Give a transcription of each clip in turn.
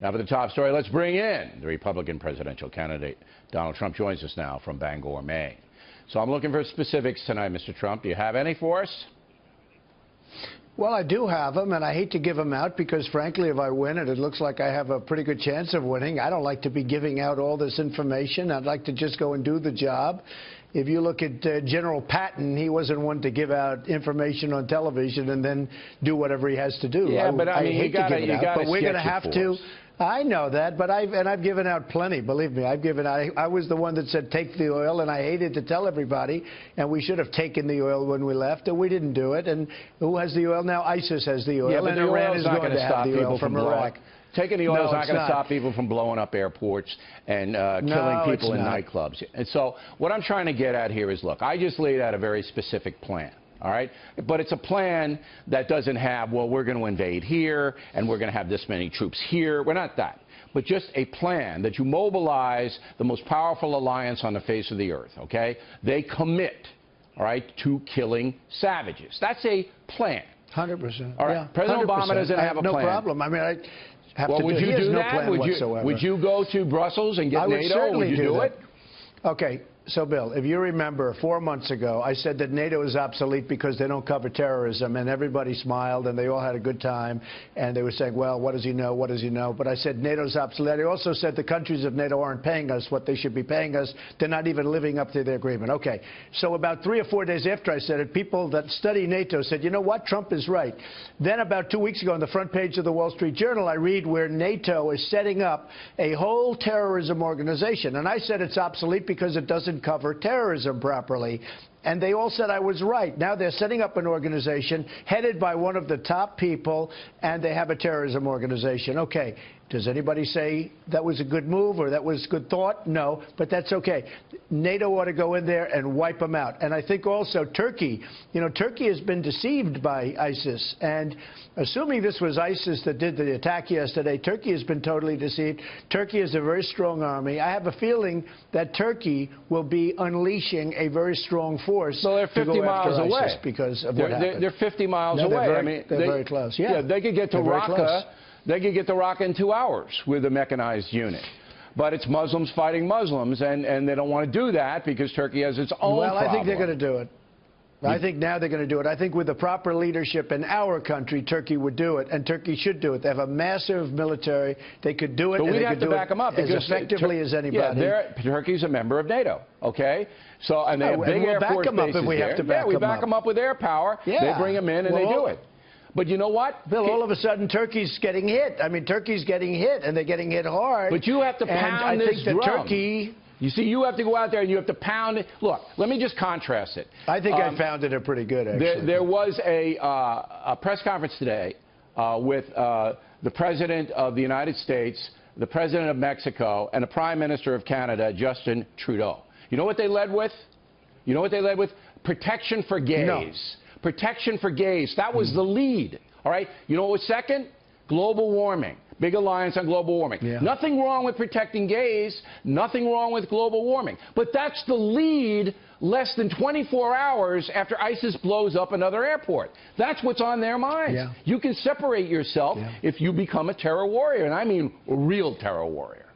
Now for the top story, let's bring in the Republican presidential candidate. Donald Trump joins us now from Bangor, Maine. So I'm looking for specifics tonight, Mr. Trump. Do you have any for us? Well, I do have them, and I hate to give them out because, frankly, if I win it, it looks like I have a pretty good chance of winning. I don't like to be giving out all this information. I'd like to just go and do the job. If you look at General Patton, he wasn't one to give out information on television and then do whatever he has to do. Yeah, but I mean, hate to give it out, but we're going to have to. Us. I know that, but I've given out plenty. Believe me, I've given out. I was the one that said take the oil, and I hated to tell everybody. And we should have taken the oil when we left, and we didn't do it. And who has the oil now? ISIS has the oil, yeah, and Iran is going to have the oil from Iraq. Taking the oil is not going to stop people from blowing up airports and killing people in nightclubs. And so what I'm trying to get at here is, look, I just laid out a very specific plan. All right? But it's a plan that doesn't have, well, we're going to invade here and we're going to have this many troops here. We're not that. But just a plan that you mobilize the most powerful alliance on the face of the earth, okay? They commit, all right, to killing savages. That's a plan. 100%. All right. Yeah, President 100%. doesn't have a plan. No problem. I mean, I have to would do you it. do No that? plan whatsoever. Would you go to Brussels and get NATO? Certainly would you do it? Okay. So, Bill, if you remember, 4 months ago, I said that NATO is obsolete because they don't cover terrorism, and everybody smiled, and they all had a good time, and they were saying, well, what does he know, what does he know? But I said NATO's obsolete. I also said the countries of NATO aren't paying us what they should be paying us. They're not even living up to their agreement. Okay, so about 3 or 4 days after I said it, people that study NATO said, you know what, Trump is right. Then about 2 weeks ago on the front page of the Wall Street Journal, I read where NATO is setting up a whole terrorism organization, and I said it's obsolete because it doesn't cover terrorism properly. And they all said I was right. Now they're setting up an organization headed by one of the top people, and they have a terrorism organization. Okay. Does anybody say that was a good move or that was good thought? No, but that's okay. NATO ought to go in there and wipe them out. And I think also Turkey, you know, Turkey has been deceived by ISIS. And assuming this was ISIS that did the attack yesterday, Turkey has been totally deceived. Turkey is a very strong army. I have a feeling that Turkey will be unleashing a very strong force. So they're 50 miles away because of what happened. They're 50 miles away. They're very close. Yeah, they could get to Raqqa. They could get to Raqqa in 2 hours with a mechanized unit. But it's Muslims fighting Muslims, and they don't want to do that because Turkey has its own problem. I think they're going to do it. I think now they're going to do it. I think with the proper leadership in our country, Turkey would do it, and Turkey should do it. They have a massive military. They could do it, but we have to back them up as effectively as anybody. Yeah, Turkey's a member of NATO, okay? So, and they have big Air Force bases there. Yeah, we back them up with air power. They bring them in, and they do it. But you know what, Bill, all of a sudden Turkey's getting hit. I mean, Turkey's getting hit, and they're getting hit hard. But you have to pound this drum. Turkey... You see, you have to go out there and you have to pound it. Look, let me just contrast it. I think I pounded it pretty good, actually. There was a press conference today with the President of the United States, the President of Mexico, and the Prime Minister of Canada, Justin Trudeau. You know what they led with? You know what they led with? Protection for gays. No. Protection for gays. That was the lead. All right? You know what was second? Global warming. Big alliance on global warming. Yeah. Nothing wrong with protecting gays. Nothing wrong with global warming. But that's the lead less than 24 hours after ISIS blows up another airport. That's what's on their minds. Yeah. You can separate yourself if you become a terror warrior, and I mean a real terror warrior.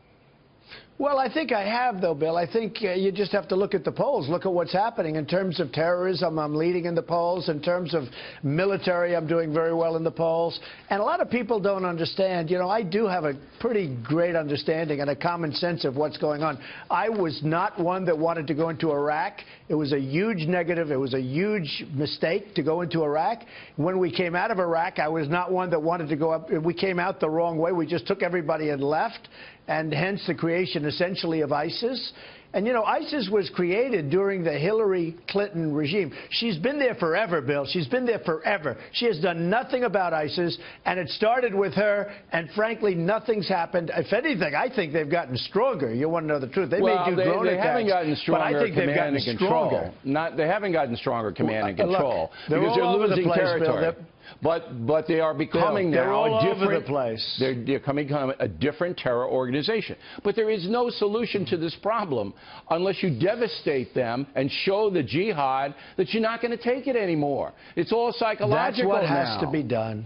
Well, I think I have, though, Bill. I think you just have to look at the polls. Look at what's happening. In terms of terrorism, I'm leading in the polls. In terms of military, I'm doing very well in the polls. And a lot of people don't understand. You know, I do have a pretty great understanding and a common sense of what's going on. I was not one that wanted to go into Iraq. It was a huge negative. It was a huge mistake to go into Iraq. When we came out of Iraq, I was not one that wanted to go up. We came out the wrong way. We just took everybody and left. And hence the creation, essentially, of ISIS. And, you know, ISIS was created during the Hillary Clinton regime. She's been there forever, Bill. She's been there forever. She has done nothing about ISIS, and it started with her, and frankly, nothing's happened. If anything, I think they've gotten stronger. You want to know the truth. They may do drone attacks, they haven't gotten stronger, but I think they've gotten stronger. They haven't gotten stronger command and control. Look, because they're losing territory. But they are becoming now a different place. They're becoming a different terror organization. But there is no solution to this problem unless you devastate them and show the jihad that you're not going to take it anymore. It's all psychological now. That's what has to be done.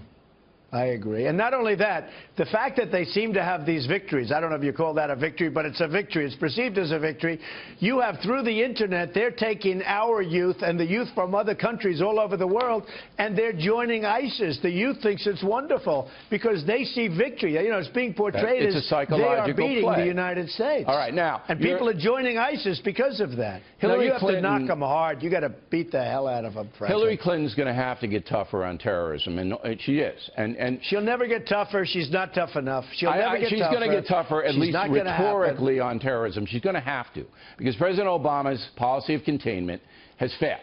I agree. And not only that, the fact that they seem to have these victories, I don't know if you call that a victory, but it's a victory. It's perceived as a victory. You have, through the Internet, they're taking our youth and the youth from other countries all over the world, and they're joining ISIS. The youth thinks it's wonderful because they see victory. You know, it's being portrayed it's as a psychological they are beating play. the United States. All right, now. And people are joining ISIS because of that. Hillary you have Clinton, to knock them hard. You got to beat the hell out of them, frankly. Hillary Clinton's going to have to get tougher on terrorism, and she is. And she'll never get tougher. She's not tough enough. She'll never get she's tougher. She's going to get tougher, at least rhetorically, on terrorism. She's going to have to, because President Obama's policy of containment has failed.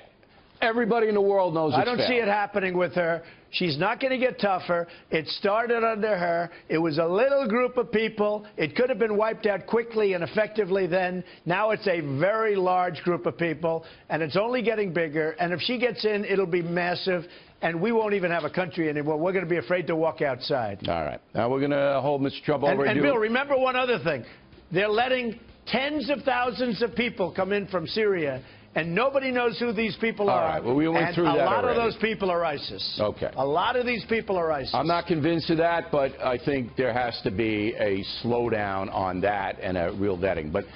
Everybody in the world knows it's I don't see it happening with her. She's not going to get tougher. It started under her. It was a little group of people. It could have been wiped out quickly and effectively then. Now it's a very large group of people, and it's only getting bigger. And if she gets in, it'll be massive, and we won't even have a country anymore. We're going to be afraid to walk outside. All right. Now we're going to hold Mr. Trump over. And Bill, remember one other thing. They're letting tens of thousands of people come in from Syria, and nobody knows who these people are. All right. Well, we went through that a lot already. of those people are ISIS. Okay. A lot of these people are ISIS. I'm not convinced of that, but I think there has to be a slowdown on that and a real vetting. But